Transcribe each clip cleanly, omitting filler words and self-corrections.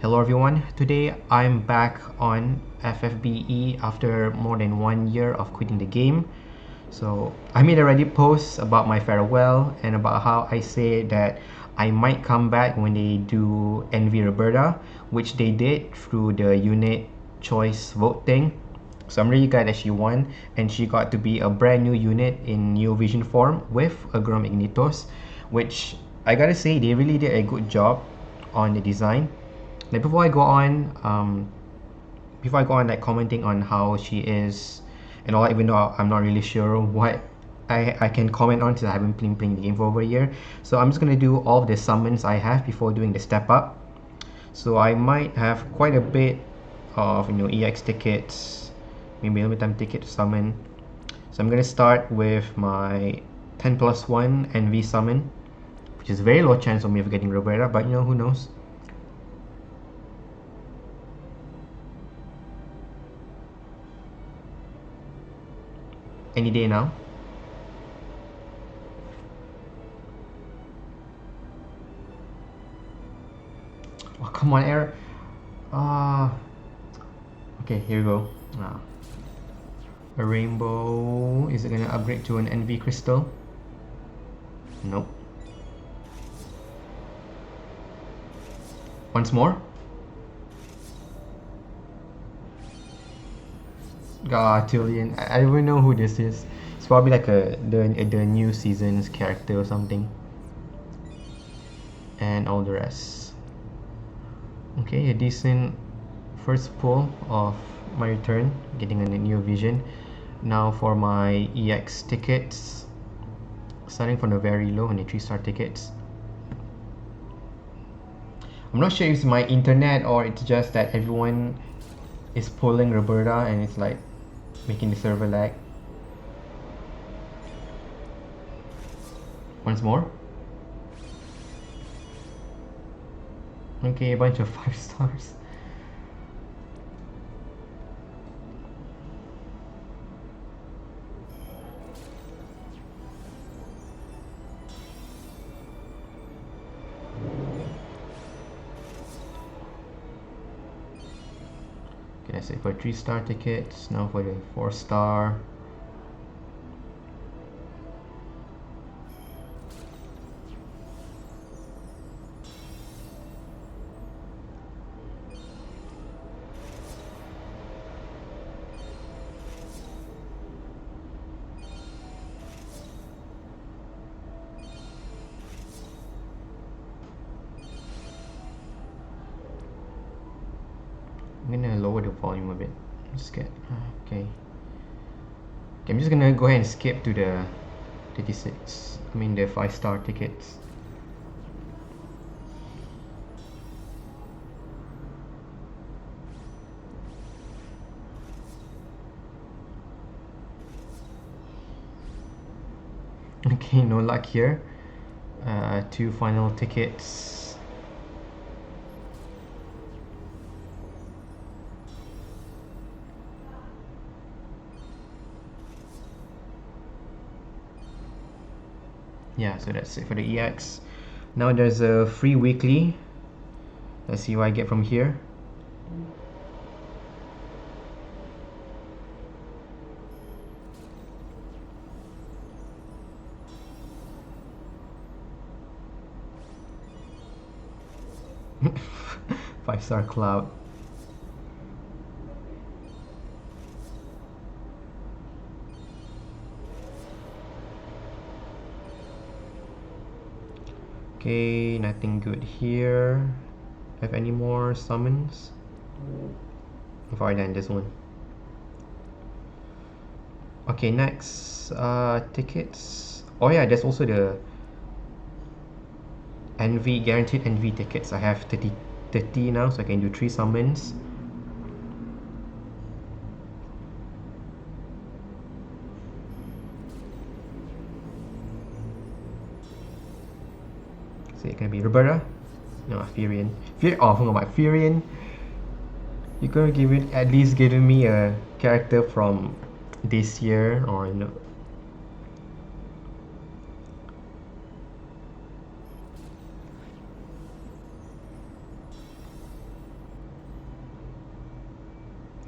Hello everyone, today I'm back on FFBE after more than 1 year of quitting the game. So I made a Reddit post about my farewell and about how I say that I might come back when they do Envy Reberta, which they did through the unit choice vote thing. So I'm really glad that she won and she got to be a brand new unit in New Vision form with Agrom Ignitos, which I gotta say they really did a good job on the design. Like before I go on like commenting on how she is and all, even though I'm not really sure what I can comment on since I haven't been playing the game for over a year. So I'm just gonna do all of the summons I have before doing the step up. So I might have quite a bit of EX tickets, maybe limited time ticket to summon. So I'm gonna start with my 10+1 NV summon, which is very low chance of me of getting Reberta, but who knows. Any day now. Oh, come on, error. Okay, here we go. A rainbow. Is it gonna upgrade to an NV crystal? Nope. Once more. Tillian. I don't even know who this is. It's probably like the new season's character or something. And all the rest. Okay, a decent first pull of my return, getting a new vision. Now for my EX tickets, starting from the very low on the 3-star tickets. I'm not sure if it's my internet or it's just that everyone is pulling Reberta and it's like making the server lag. Once more. Okay, a bunch of 5 stars. Okay, that's it for 3-star tickets. Now for the 4-star. I'm gonna lower the volume a bit. Just get okay. I'm just gonna go ahead and skip to the 36. I mean the 5-star tickets. Okay, no luck here. 2 final tickets. Yeah, so that's it for the EX. Now there's a free weekly. Let's see what I get from here. Five-star cloud. Okay, nothing good here. Have any more summons? I've already done this one. Okay, next tickets. Oh yeah, there's also the NV, guaranteed NV tickets. I have 30 now, so I can do 3 summons. So it can be Reberta. No, Furion. Oh, forgot about Furion. You could have given at least given me a character from this year, or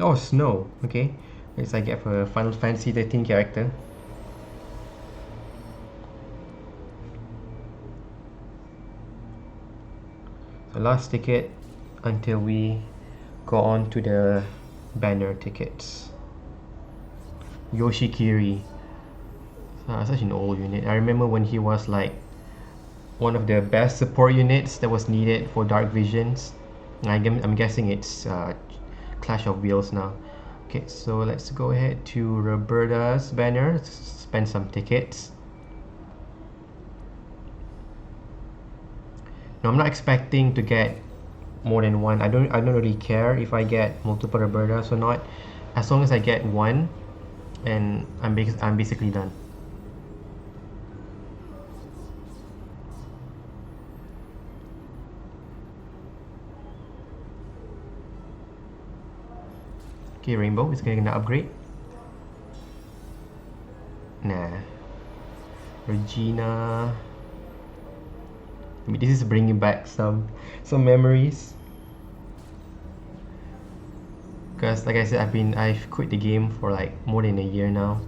Oh, Snow. Okay. It's I get for a Final Fantasy 13 character. So last ticket until we go on to the banner tickets. Yoshikiri. Such an old unit. I remember when he was like one of the best support units that was needed for Dark Visions. I'm guessing it's Clash of Wheels now. Okay, so let's go ahead to Reberta's banner, spend some tickets. Now I'm not expecting to get more than one. I don't really care if I get multiple Rebertas or not. As long as I get one, and I'm basically done. Okay, Rainbow is gonna upgrade. Nah. Regina. I mean, this is bringing back some memories. Because like I said, I've quit the game for like more than a year now.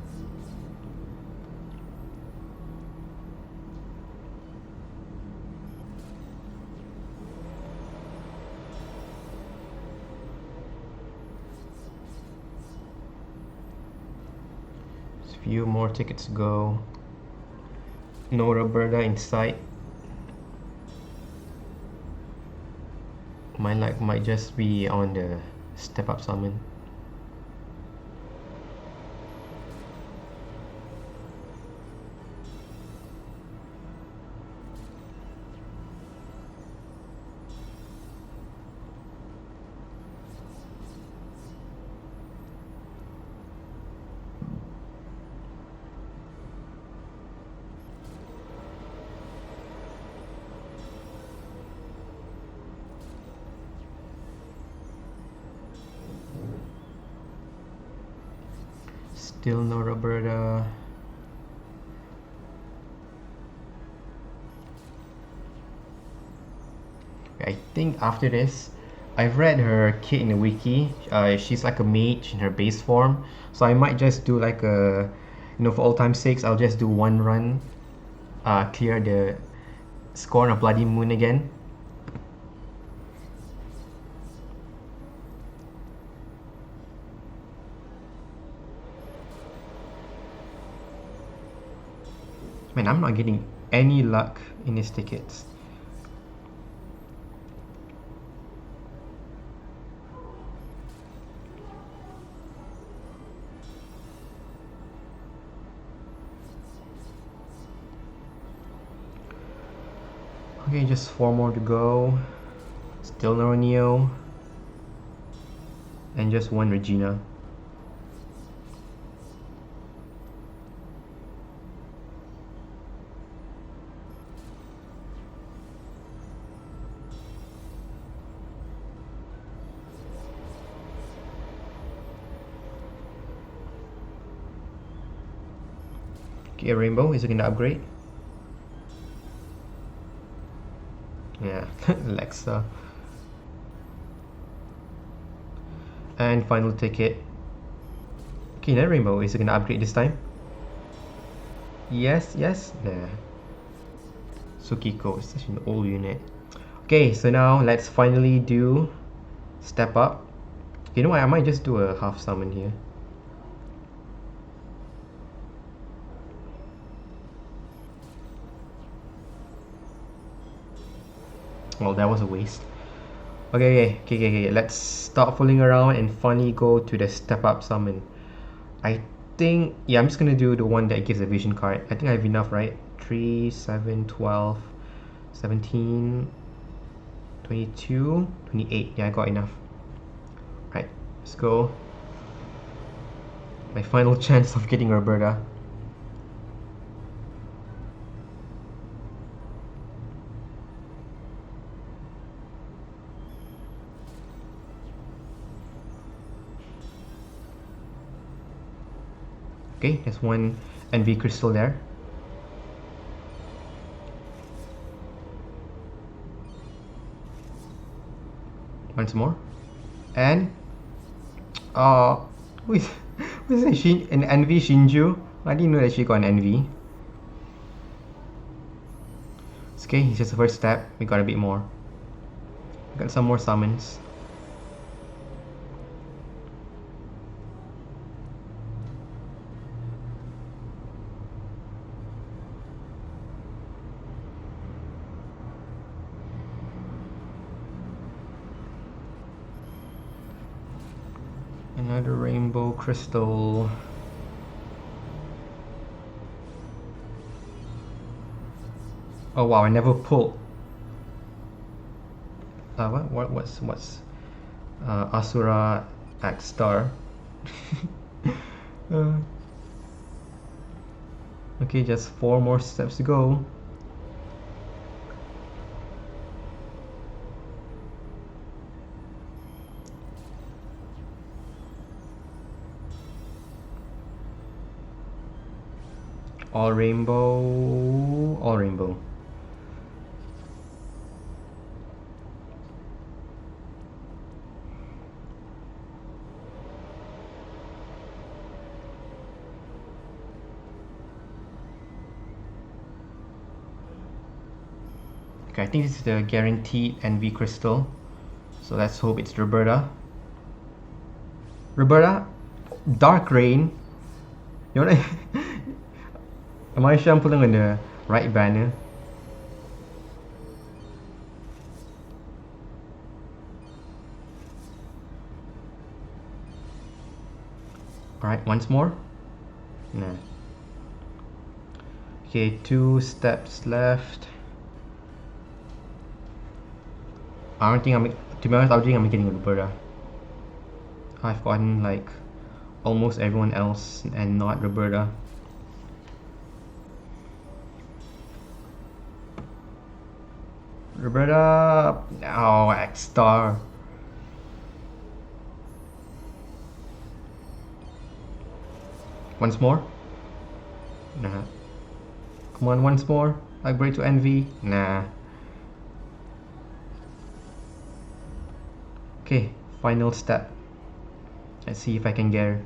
Just a few more tickets to go. No Roberta in sight. My luck might just be on the step up summon. Still no Roberta. I think after this, I've read her kit in the wiki. She's like a mage in her base form, so I might just do like a, for all time's sakes, I'll just do one run, clear the Scorn of Bloody Moon again. Man, I'm not getting any luck in these tickets. Okay, just 4 more to go. Still no Neo. And just 1 Regina. Okay, Rainbow, is it gonna upgrade? Yeah, Lexa. And final ticket. Okay, then Rainbow, is it gonna upgrade this time? Yes, yes. Nah. Tsukiko is such an old unit. Okay, so now let's finally do step up. You know what? I might just do a half summon here. Well, that was a waste. Okay. Let's stop fooling around and finally go to the step up summon. I think, yeah, I'm just gonna do the one that gives a vision card. I think I have enough, right? 3, 7, 12, 17, 22, 28. Yeah, I got enough. Right, let's go. My final chance of getting Roberta. Okay, there's 1 NV crystal there. Once more. And Oh, who is that? An Envy Shinju? I didn't know that she got an Envy. It's okay, it's just the first step. We got a bit more. We got some more summons. Another rainbow crystal. Oh wow, I never pulled. What's Asura X Star? Okay, just 4 more steps to go. All rainbow, all rainbow. Okay, I think this is the guaranteed NV crystal. So let's hope it's Reberta. Reberta, Dark Rain. You wanna am I sure I'm pulling on the right banner? Alright, once more. Nah. Okay, 2 steps left. I don't think to be honest, I don't think I'm getting Reberta. I've gotten like almost everyone else and not Reberta. Reberta, oh, X Star. Once more? Nah. Come on, once more. Upgrade to Envy? Nah. Okay, final step. Let's see if I can get her.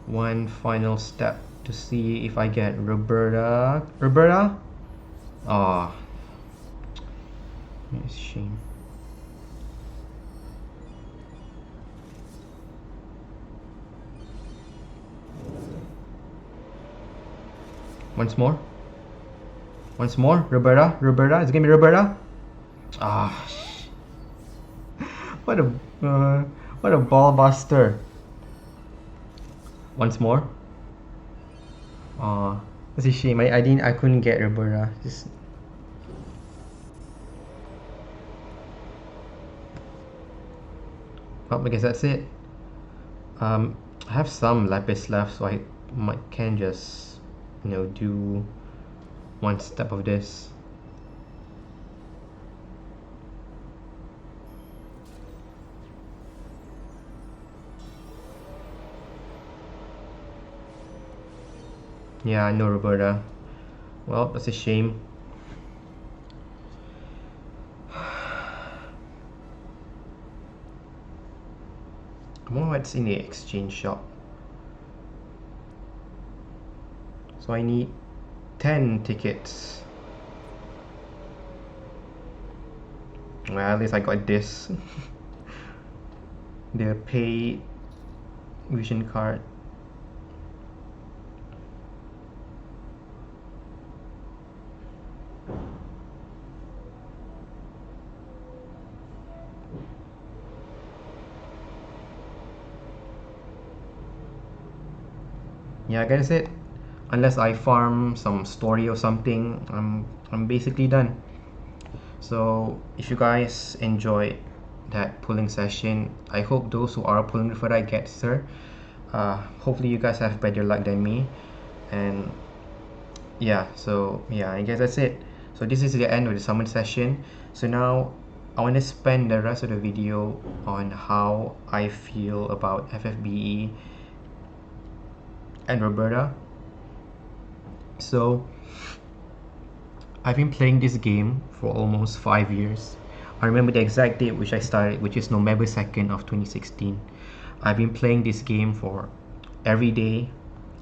One final step to see if I get Reberta. Reberta? Ah, oh, it's a shame. Once more. Once more. Reberta. Reberta. It's gonna be Reberta. Ah, what a ball buster. Once more. Ah, that's a shame. I couldn't get Reberta. Just well, I guess that's it. I have some lapis left, so I can just do one step of this. Yeah, I know, Roberta. Well, that's a shame. I wonder what's in the exchange shop. So I need 10 tickets. Well, at least I got this. The pay vision card. Yeah, I guess it. Unless I farm some story or something, I'm basically done. So if you guys enjoyed that pulling session, I hope those who are pulling Reberta get her. Hopefully you guys have better luck than me. And yeah, so yeah, I guess that's it. So this is the end of the summon session. So now I want to spend the rest of the video on how I feel about FFBE and Reberta. So I've been playing this game for almost 5 years. I remember the exact date which I started, which is November 2nd of 2016. I've been playing this game for every day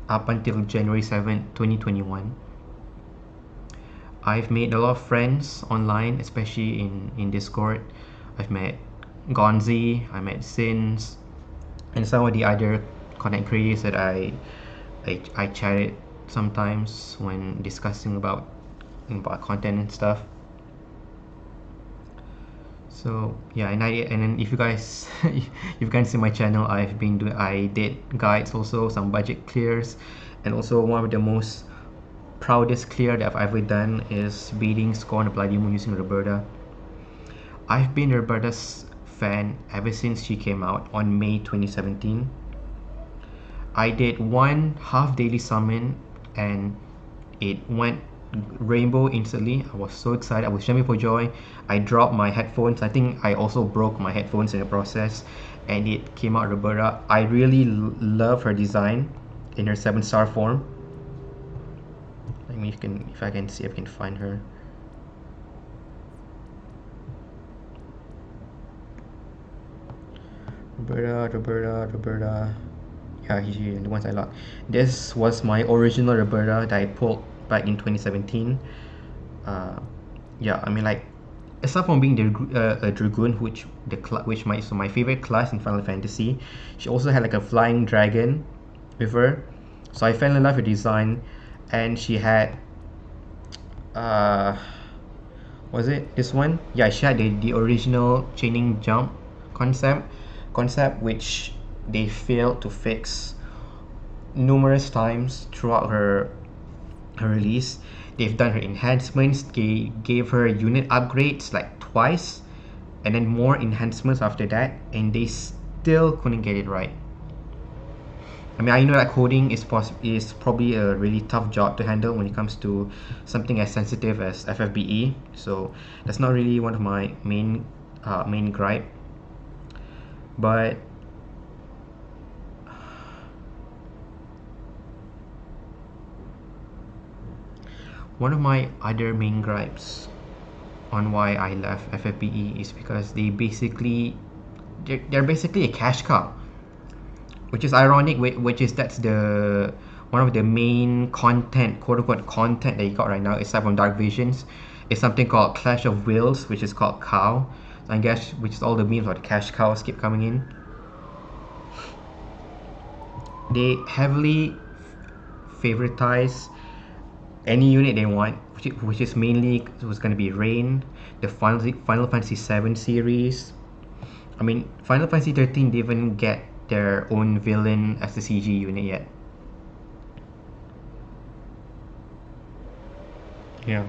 up until January 7th, 2021. I've made a lot of friends online, especially in Discord. I've met Gonzi, I met Sins, and some of the other content creators that I chatted sometimes when discussing about content and stuff. So yeah, and then if you guys if you guys see my channel, I did guides also, some budget clears, and also one of the most proudest clear that I've ever done is beating Score on the Bloody Moon using Reberta. I've been Reberta's fan ever since she came out on May 2017. I did one half daily summon and it went rainbow instantly. I was so excited. I was jumping for joy. I dropped my headphones. I think I also broke my headphones in the process, and it came out Reberta. I really love her design in her 7-star form. Let me if I can see if I can find her. Reberta. Yeah, the ones I locked. This was my original Reberta that I pulled back in 2017. Yeah, I mean, like, aside from being a dragoon, which my favorite class in Final Fantasy, she also had like a flying dragon with her. So I fell in love with design, and she had was it this one? Yeah, she had the original chaining jump concept which they failed to fix numerous times throughout her release. They've done her enhancements, they gave her unit upgrades like twice, and then more enhancements after that, and they still couldn't get it right. I mean, I know that coding is probably a really tough job to handle when it comes to something as sensitive as FFBE. So that's not really one of my main gripe. But one of my other main gripes on why I left FFBE is because they're basically a cash cow, which is ironic. Which is that's the one of the main content, quote unquote content that you got right now, aside from Dark Visions, is something called Clash of Wills, which is called Cow. So I guess which is all the memes about cash cows keep coming in. They heavily favoritize any unit they want, which is mainly was going to be Rain, the Final Fantasy 7 series. I mean, Final Fantasy 13 didn't even get their own villain as the CG unit yet. Yeah.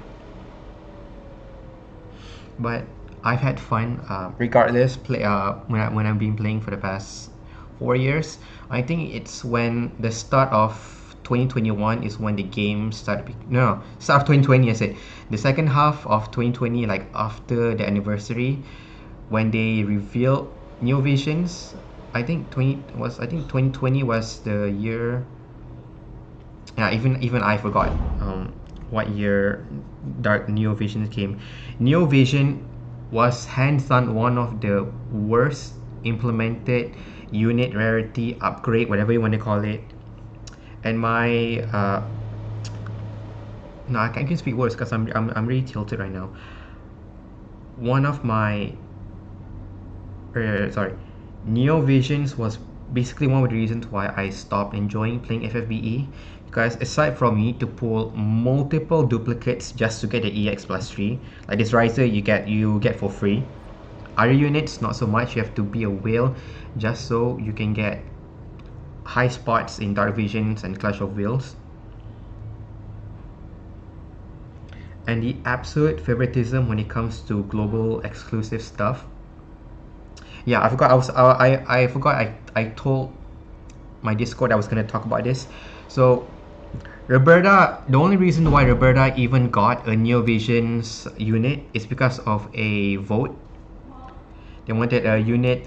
But I've had fun regardless. When I've been playing for the past 4 years. I think it's when the start of 2021 is when the game started. No, start of 2020. I said the second half of 2020, like after the anniversary, when they revealed New Visions. I think 2020 was the year. Yeah, even I forgot what year Dark Neo Vision came. Neo Vision was hands down one of the worst implemented unit rarity upgrade, whatever you want to call it. And my no, I can't speak words because I'm really tilted right now. One of my sorry, Neo Visions was basically one of the reasons why I stopped enjoying playing FFBE, because aside from you need to pull multiple duplicates just to get the EX plus 3, like this Riser you get for free. Other units not so much, you have to be a whale just so you can get high spots in Dark Visions and Clash of Wills. And the absolute favoritism when it comes to global exclusive stuff. Yeah, I forgot I forgot I told my Discord I was gonna talk about this. So Reberta, the only reason why Reberta even got a Neo Visions unit is because of a vote. They wanted a unit,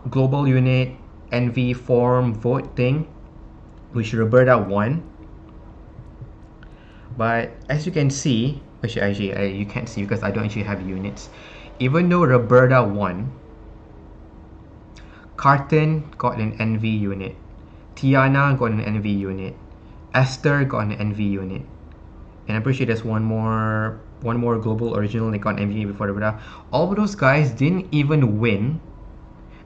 global unit NV form vote thing, which Reberta won. But as you can see, which actually you can't see because I don't actually have units. Even though Reberta won, Carton got an NV unit, Tiana got an NV unit, Esther got an NV unit, and I'm pretty sure there's one more global original that got an NV before Reberta. All of those guys didn't even win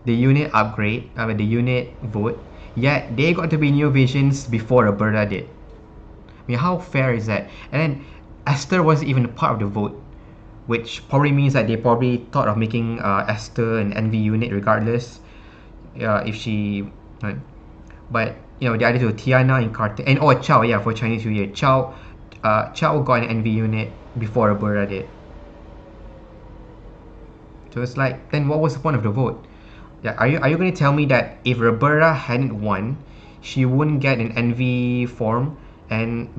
the unit upgrade, the unit vote, yet they got to be New Visions before Roberta did. I mean, how fair is that? And then Esther wasn't even a part of the vote, which probably means that they probably thought of making Esther an NV unit regardless, if she. But the other two, Tiana and Carter, and Chao, yeah, for Chinese New Year, Chao got an NV unit before Roberta did. So it's like, then what was the point of the vote? Yeah, are you going to tell me that if Roberta hadn't won, she wouldn't get an NV form, and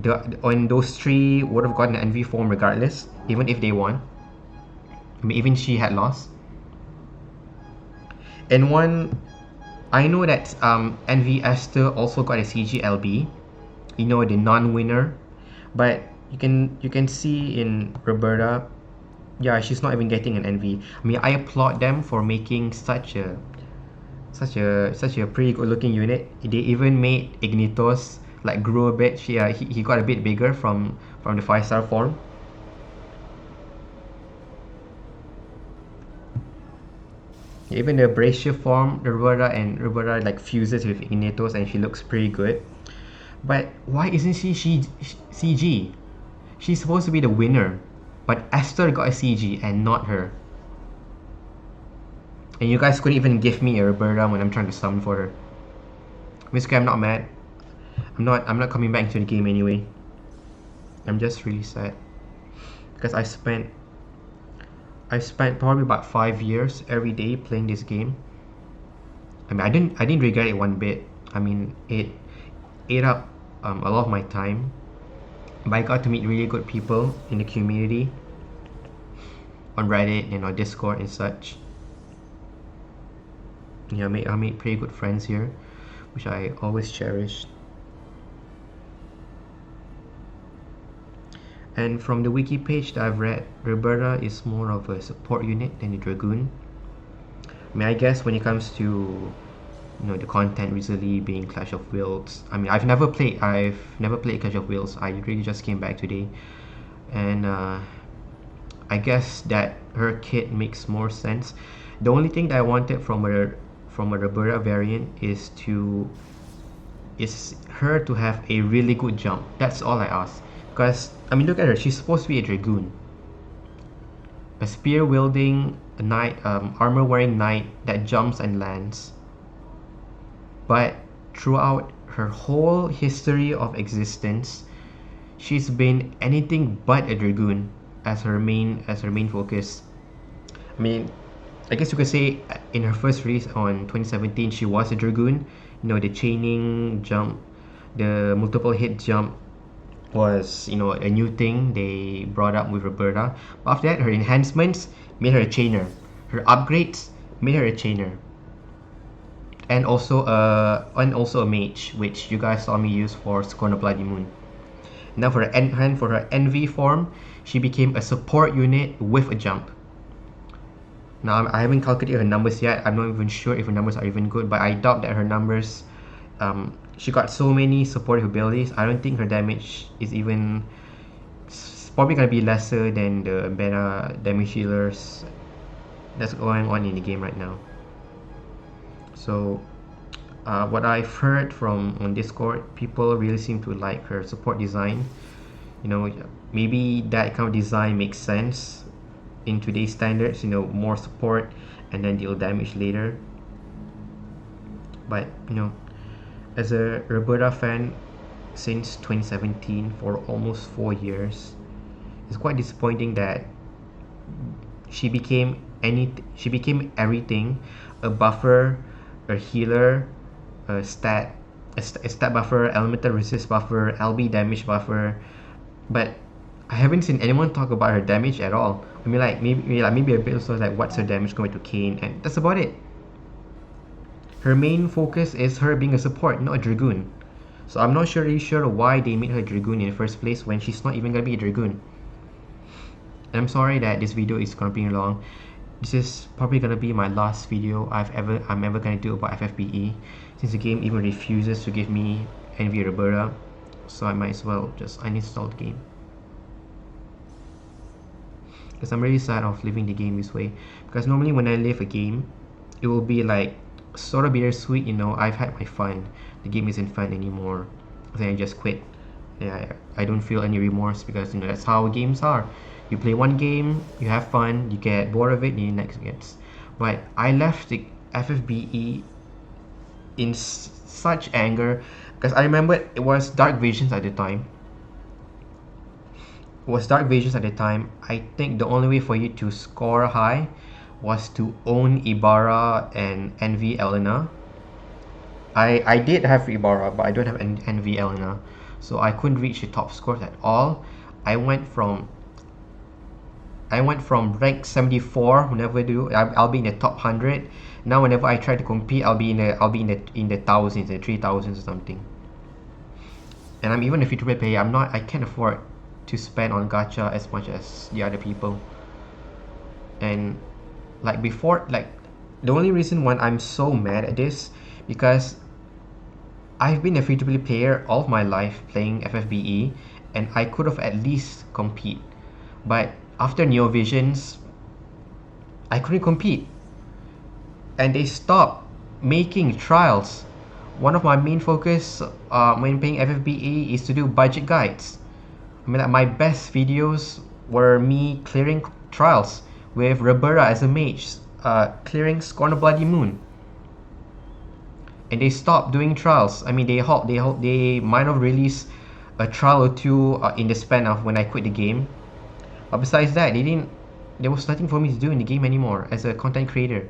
those three would have gotten an NV form regardless, even if they won? I mean, even she had lost. And I know that NV Esther also got a CGLB, the non-winner, but you can see in Roberta, yeah, she's not even getting an NV. I mean, I applaud them for making such a pretty good looking unit. They even made Ignitos like grow a bit. He got a bit bigger from the 5-star form. Even the Bracia form, the Roberta like fuses with Ignitos and she looks pretty good. But why isn't she CG? She's supposed to be the winner, but Esther got a CG and not her. And you guys couldn't even give me a Reberta when I'm trying to summon for her. Basically, I'm not mad. I'm not coming back into the game anyway. I'm just really sad because I spent probably about 5 years every day playing this game. I mean, I didn't regret it one bit. I mean, it ate up a lot of my time, but I got to meet really good people in the community on Reddit and on Discord and such. Yeah, I made pretty good friends here, which I always cherished. And from the wiki page that I've read, Reberta is more of a support unit than a Dragoon. I mean, I guess when it comes to the content recently being Clash of Wilds, I mean, I've never played Clash of Wilds. I really just came back today, and I guess that her kit makes more sense. The only thing that I wanted from a Reberta variant is her to have a really good jump. That's all I ask. Because I mean, look at her. She's supposed to be a Dragoon, a spear wielding knight, armor wearing knight that jumps and lands. But throughout her whole history of existence, she's been anything but a Dragoon as her main focus. I mean, I guess you could say in her first release on 2017, she was a Dragoon. The chaining jump, the multiple hit jump was a new thing they brought up with Reberta. But after that, her enhancements made her a chainer. Her upgrades made her a chainer. And also a mage, which you guys saw me use for Scorn of Bloody Moon. Now for her NV form, she became a support unit with a jump. Now I haven't calculated her numbers yet. I'm not even sure if her numbers are even good, but I doubt that her numbers. She got so many supportive abilities. I don't think her damage is even. It's probably gonna be lesser than the beta damage healers that's going on in the game right now. So, what I've heard from on Discord, people really seem to like her support design. Maybe that kind of design makes sense in today's standards. More support and then deal damage later. But as a Reberta fan since 2017 for almost 4 years, it's quite disappointing that she became everything: a buffer, a healer, a stat buffer, elemental resist buffer, LB damage buffer. But I haven't seen anyone talk about her damage at all. I mean, maybe a bit also like what's her damage going to Kane, and that's about it. Her main focus is her being a support, not a Dragoon. So I'm not really sure why they made her Dragoon in the first place when she's not even gonna be a Dragoon. And I'm sorry that this video is gonna be long. This is probably gonna be my last video I'm ever gonna do about FFBE, since the game even refuses to give me NV Reberta. So I might as well just uninstall the game, because I'm really sad of leaving the game this way. Because normally when I leave a game, it will be like sort of bittersweet, you know. I've had my fun, the game isn't fun anymore, then I just quit. Yeah, I don't feel any remorse, because you know that's how games are. You play one game, you have fun, you get bored of it, and the next gets. But I left the FFBE in such anger, because I remember it was Dark Visions at the time. I think the only way for you to score high was to own Ibarra and NV Elena. I did have Ibarra, but I don't have NV Elena, so I couldn't reach the top scores at all. I went from rank 74. Whenever I'll be in the top 100. Now whenever I try to compete, I'll be in the thousands, the 3,000s or something. And I'm even a free-to-play player. I can't afford to spend on gacha as much as the other people. And like before, like the only reason why I'm so mad at this, because I've been a free-to-play player all of my life playing FFBE, and I could have at least compete. But after Neovisions, I couldn't compete, and they stopped making trials. One of my main focus when playing FFBE is to do budget guides. I mean, like, my best videos were me clearing trials with Reberta as a mage, clearing Scorn of Bloody Moon. And they stopped doing trials. I mean, they might have released a trial or two in the span of when I quit the game. But besides that, there was nothing for me to do in the game anymore as a content creator.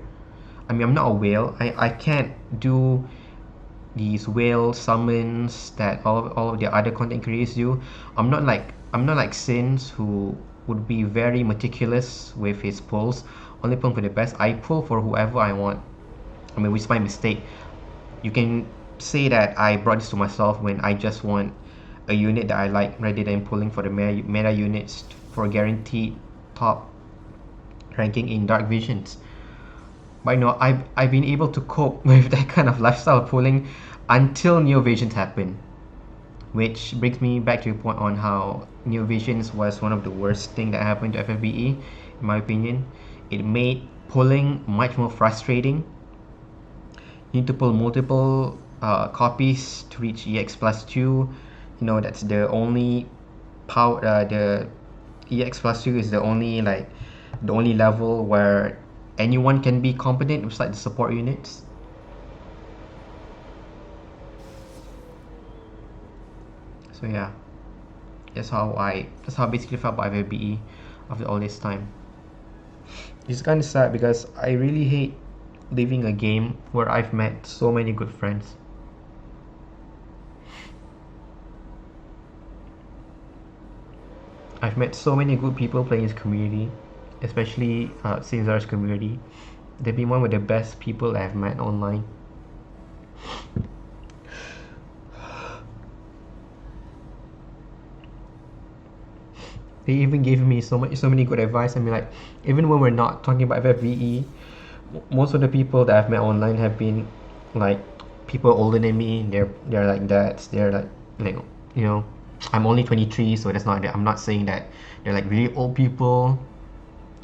I mean, I'm not a whale. I can't do these whale summons that all of the other content creators do. I'm not like Sins, who would be very meticulous with his pulls, only pulling for the best. I pull for whoever I want. I mean, which is my mistake. You can say that I brought this to myself when I just want a unit that I like, rather than pulling for the meta units for guaranteed top ranking in Dark Visions. But you know, I've been able to cope with that kind of lifestyle pulling until Neo Visions happened. Which brings me back to the point on how Neo Visions was one of the worst thing that happened to FFBE, in my opinion. It made pulling much more frustrating. You need to pull multiple copies to reach EX plus 2. You know, that's the only power. The EX plus 2 is the only level where anyone can be competent besides the support units. So yeah, that's how I basically felt about FFBE after all this time. It's kind of sad, because I really hate leaving a game where I've met so many good friends. I've met so many good people playing this community, especially Caesar's community. They've been one of the best people I've met online. They even gave me so many good advice. I mean, like, even when we're not talking about FFBE, most of the people that I've met online have been like people older than me. They're like dads. They're like you know, I'm only 23, so that's not. I'm not saying that they're like really old people.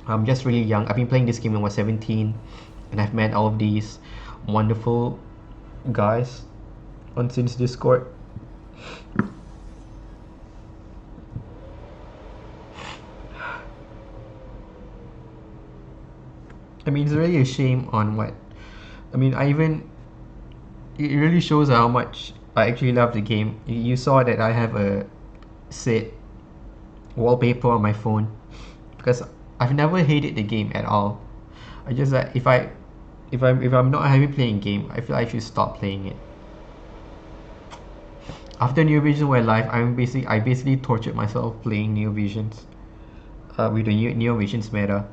I'm just really young. I've been playing this game when I was 17, and I've met all of these wonderful guys on Sin's Discord. I mean, it's really a shame on what. I mean, it really shows how much I actually love the game. You saw that I have a Sid wallpaper on my phone, because I've never hated the game at all. I just like, if I'm not happy playing game, I feel I should stop playing it. After New Vision Went Live, I basically tortured myself playing New Visions with the Neo Visions meta.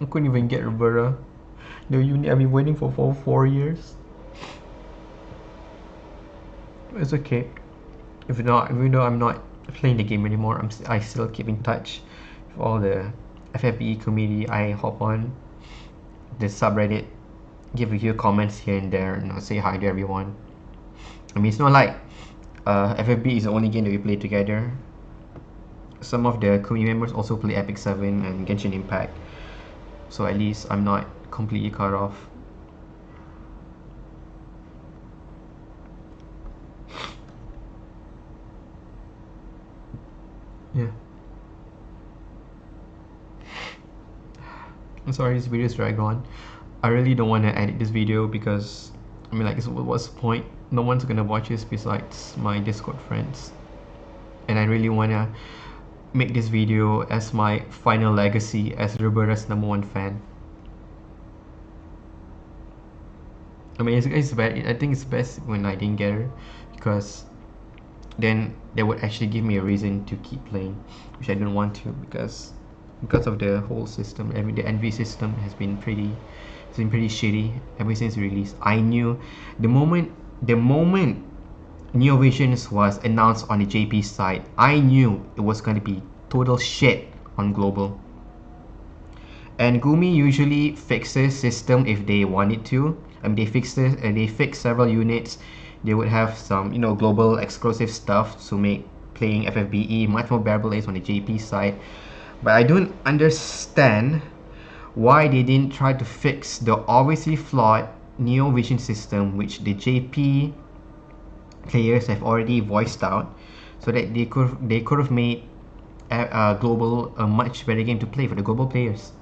I couldn't even get Reberta. The unit I've been waiting for 4 years. It's okay. If not, even though I'm not playing the game anymore, I still keep in touch with all the FFBE community. I hop on the subreddit, give a few comments here and there, and say hi to everyone. I mean, it's not like FFB is the only game that we play together. Some of the community members also play Epic 7 and Genshin Impact, so at least I'm not completely cut off. Yeah. I'm sorry this video is dragged on. I really don't want to edit this video because, I mean, like, what's the point? No one's gonna watch this besides my Discord friends. And I really want to make this video as my final legacy as Reberta's #1 fan. I mean, it's bad. I think it's best when I didn't get her, because then they would actually give me a reason to keep playing, which I didn't want to, because of the whole system. I mean, the NV system has been pretty shitty ever since release. I knew the moment Neo Visions was announced on the JP side, I knew it was going to be total shit on global. And Gumi usually fixes system if they wanted to. I mean, they fix several units. They would have some, global exclusive stuff to make playing FFBE much more bearable on the JP side. But I don't understand why they didn't try to fix the obviously flawed Neo Vision system, which the JP players have already voiced out, so that they could have made global a much better game to play for the global players.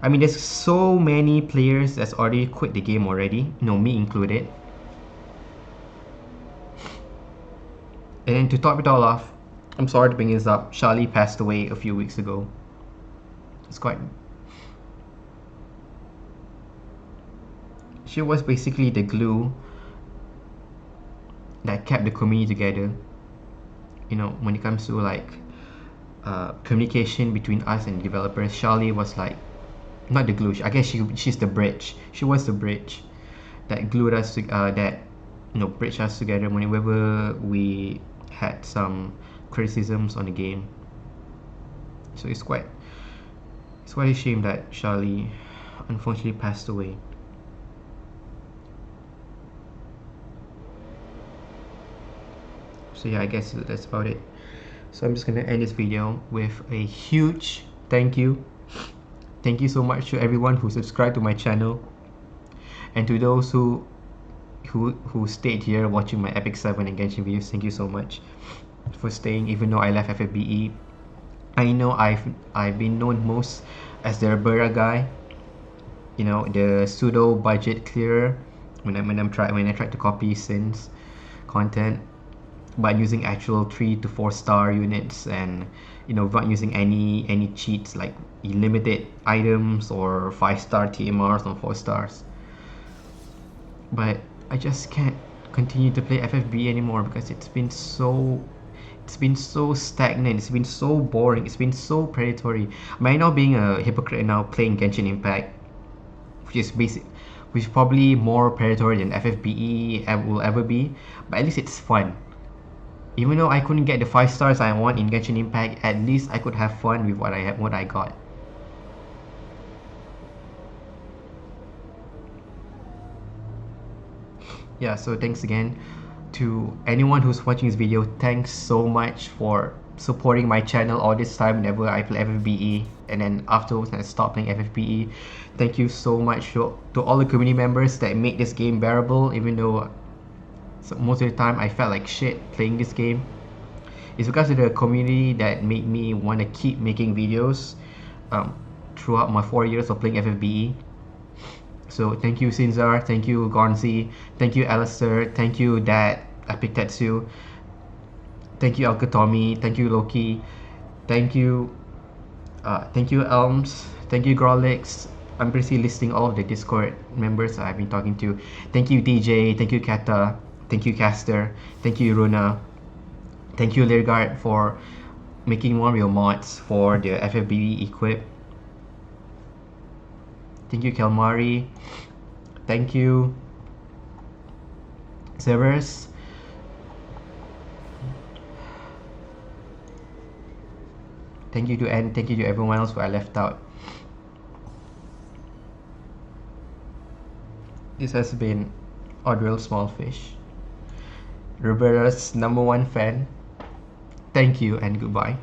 I mean, there's so many players that's already quit the game already, me included. And then to top it all off, I'm sorry to bring this up, Charlie passed away a few weeks ago. She was basically the glue that kept the community together. When it comes to like communication between us and developers, Charlie was like, not the glue. I guess she's the bridge. She was the bridge that glued us bridged us together whenever we had some criticisms on the game. So it's quite a shame that Charlie unfortunately passed away. So yeah, I guess that's about it. So I'm just gonna end this video with a huge thank you. Thank you so much to everyone who subscribed to my channel, and to those who stayed here watching my Epic 7 and Genshin videos. Thank you so much for staying, even though I left FFBE. I know I've been known most as the Reberta guy, the pseudo budget clearer when I tried to copy Sin's content by using actual 3 to 4 star units, and without using any cheats like limited items or 5-star TMRs on 4 stars. But I just can't continue to play FFB anymore because it's been so stagnant, it's been so boring, it's been so predatory. Am I now being a hypocrite now playing Genshin Impact, which is probably more predatory than FFBE will ever be, but at least it's fun. Even though I couldn't get the 5 stars I want in Genshin Impact, at least I could have fun with what I got. Yeah, so thanks again to anyone who's watching this video. Thanks so much for supporting my channel all this time whenever I play FFBE, and then afterwards I stopped playing FFBE. Thank you so much to all the community members that make this game bearable, even though most of the time I felt like shit playing this game. It's because of the community that made me want to keep making videos throughout my 4 years of playing FFBE. So thank you Sinzar, thank you Gonzi, thank you Alistair, thank you Dad Epitetsu, thank you Alkatomi, thank you Loki, thank you Elms, thank you Grolix. I'm basically listing all of the Discord members I've been talking to. Thank you DJ, thank you Kata, thank you Caster, thank you Runa, thank you Lirgard for making one of your mods for the FFBE equip. Thank you, Kelmari. Thank you, Severus. Thank you to Anne. Thank you to everyone else who I left out. This has been Odril Smallfish, Reberta's #1 fan. Thank you and goodbye.